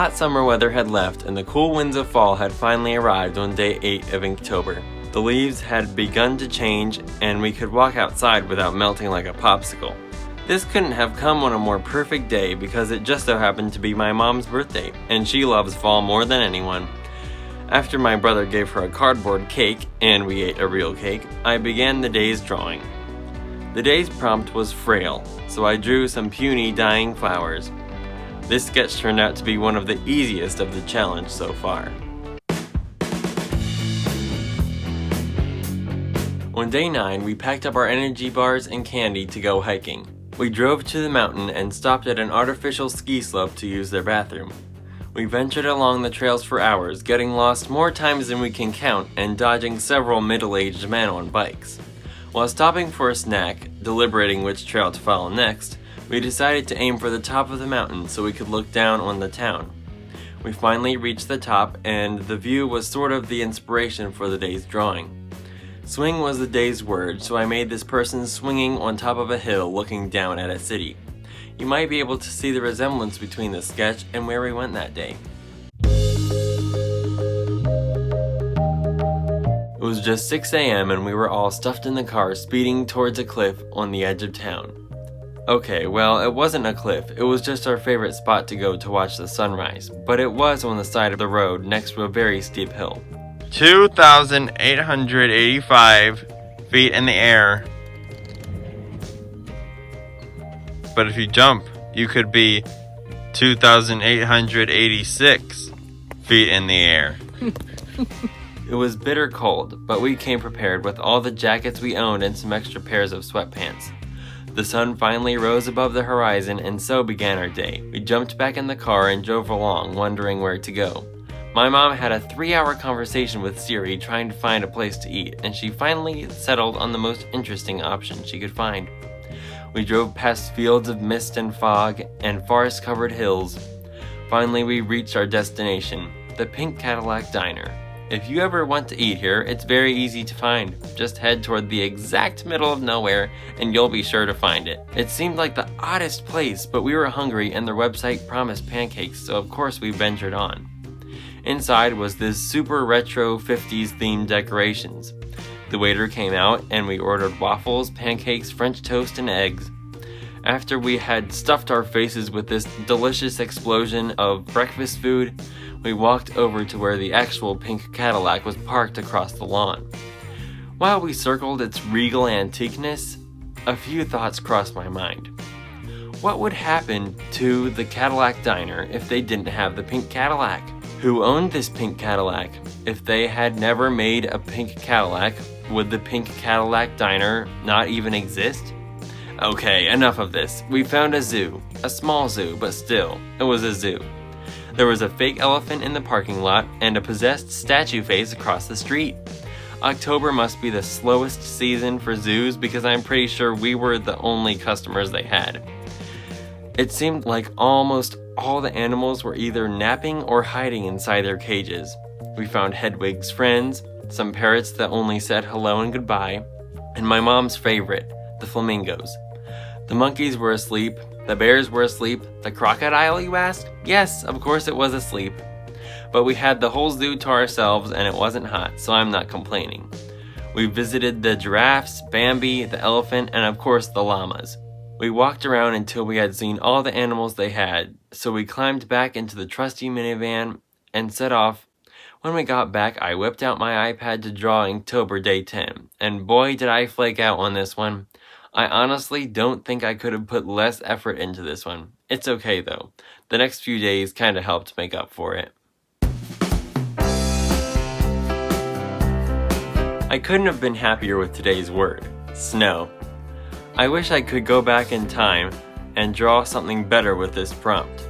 hot summer weather had left and the cool winds of fall had finally arrived on day 8 of Inktober. The leaves had begun to change and we could walk outside without melting like a popsicle. This couldn't have come on a more perfect day because it just so happened to be my mom's birthday, and she loves fall more than anyone. After my brother gave her a cardboard cake, and we ate a real cake, I began the day's drawing. The day's prompt was frail, so I drew some puny dying flowers. This sketch turned out to be one of the easiest of the challenge so far. On day 9, we packed up our energy bars and candy to go hiking. We drove to the mountain and stopped at an artificial ski slope to use their bathroom. We ventured along the trails for hours, getting lost more times than we can count and dodging several middle-aged men on bikes. While stopping for a snack, deliberating which trail to follow next, we decided to aim for the top of the mountain so we could look down on the town. We finally reached the top and the view was sort of the inspiration for the day's drawing. Swing was the day's word, so I made this person swinging on top of a hill looking down at a city. You might be able to see the resemblance between the sketch and where we went that day. It was just 6 a.m. and we were all stuffed in the car speeding towards a cliff on the edge of town. Okay, well, it wasn't a cliff, it was just our favorite spot to go to watch the sunrise, but it was on the side of the road next to a very steep hill. 2,885 feet in the air. But if you jump, you could be 2,886 feet in the air. It was bitter cold, but we came prepared with all the jackets we owned and some extra pairs of sweatpants. The sun finally rose above the horizon and so began our day. We jumped back in the car and drove along, wondering where to go. My mom had a 3-hour conversation with Siri trying to find a place to eat, and she finally settled on the most interesting option she could find. We drove past fields of mist and fog and forest-covered hills. Finally, we reached our destination, the Pink Cadillac Diner. If you ever want to eat here, it's very easy to find. Just head toward the exact middle of nowhere and you'll be sure to find it. It seemed like the oddest place, but we were hungry and their website promised pancakes, so of course we ventured on. Inside was this super retro 50s themed decorations. The waiter came out and we ordered waffles, pancakes, French toast, and eggs. After we had stuffed our faces with this delicious explosion of breakfast food, we walked over to where the actual pink Cadillac was parked across the lawn. While we circled its regal antiqueness, a few thoughts crossed my mind. What would happen to the Cadillac Diner if they didn't have the pink Cadillac? Who owned this pink Cadillac? If they had never made a pink Cadillac, would the pink Cadillac Diner not even exist? Okay, enough of this. We found a zoo. A small zoo, but still, it was a zoo. There was a fake elephant in the parking lot and a possessed statue face across the street. October must be the slowest season for zoos because I'm pretty sure we were the only customers they had. It seemed like almost all the animals were either napping or hiding inside their cages. We found Hedwig's friends, some parrots that only said hello and goodbye, and my mom's favorite, the flamingos. The monkeys were asleep, the bears were asleep, the crocodile, you ask? Yes, of course it was asleep. But we had the whole zoo to ourselves and it wasn't hot, so I'm not complaining. We visited the giraffes, Bambi, the elephant, and of course the llamas. We walked around until we had seen all the animals they had, so we climbed back into the trusty minivan and set off. When we got back, I whipped out my iPad to draw Inktober Day 10, and boy did I flake out on this one. I honestly don't think I could have put less effort into this one. It's okay though. The next few days kinda helped make up for it. I couldn't have been happier with today's word, snow. I wish I could go back in time and draw something better with this prompt.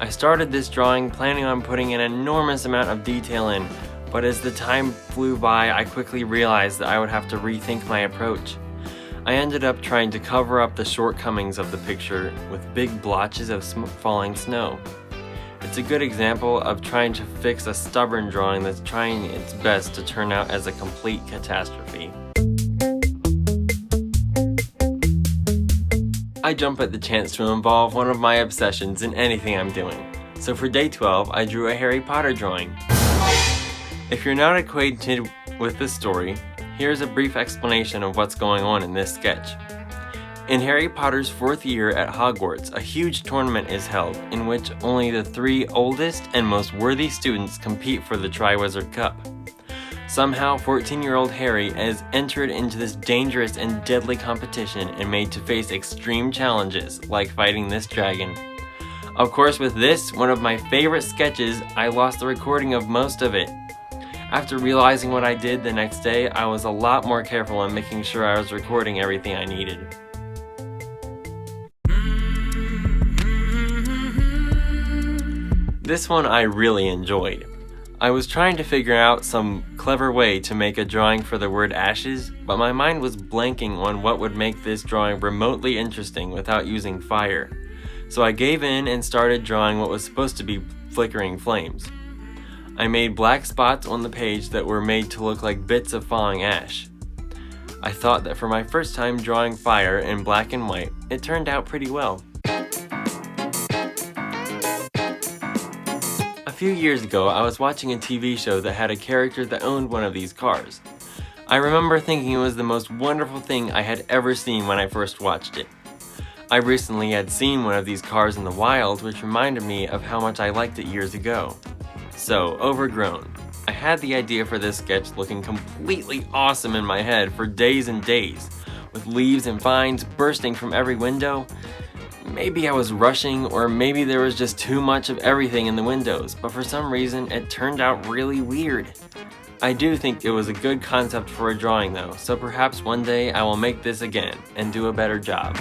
I started this drawing planning on putting an enormous amount of detail in, but as the time flew by, I quickly realized that I would have to rethink my approach. I ended up trying to cover up the shortcomings of the picture with big blotches of falling snow. It's a good example of trying to fix a stubborn drawing that's trying its best to turn out as a complete catastrophe. I jump at the chance to involve one of my obsessions in anything I'm doing. So for day 12, I drew a Harry Potter drawing. If you're not acquainted with this story, here's a brief explanation of what's going on in this sketch. In Harry Potter's 4th year at Hogwarts, a huge tournament is held in which only the 3 oldest and most worthy students compete for the Triwizard Cup. Somehow, 14-year-old Harry is entered into this dangerous and deadly competition and made to face extreme challenges, like fighting this dragon. Of course, with this, one of my favorite sketches, I lost the recording of most of it. After realizing what I did the next day, I was a lot more careful in making sure I was recording everything I needed. This one I really enjoyed. I was trying to figure out some clever way to make a drawing for the word ashes, but my mind was blanking on what would make this drawing remotely interesting without using fire. So I gave in and started drawing what was supposed to be flickering flames. I made black spots on the page that were made to look like bits of falling ash. I thought that for my first time drawing fire in black and white, it turned out pretty well. A few years ago, I was watching a TV show that had a character that owned one of these cars. I remember thinking it was the most wonderful thing I had ever seen when I first watched it. I recently had seen one of these cars in the wild, which reminded me of how much I liked it years ago. So, overgrown. I had the idea for this sketch looking completely awesome in my head for days and days, with leaves and vines bursting from every window. Maybe I was rushing, or maybe there was just too much of everything in the windows, but for some reason it turned out really weird. I do think it was a good concept for a drawing though, so perhaps one day I will make this again and do a better job.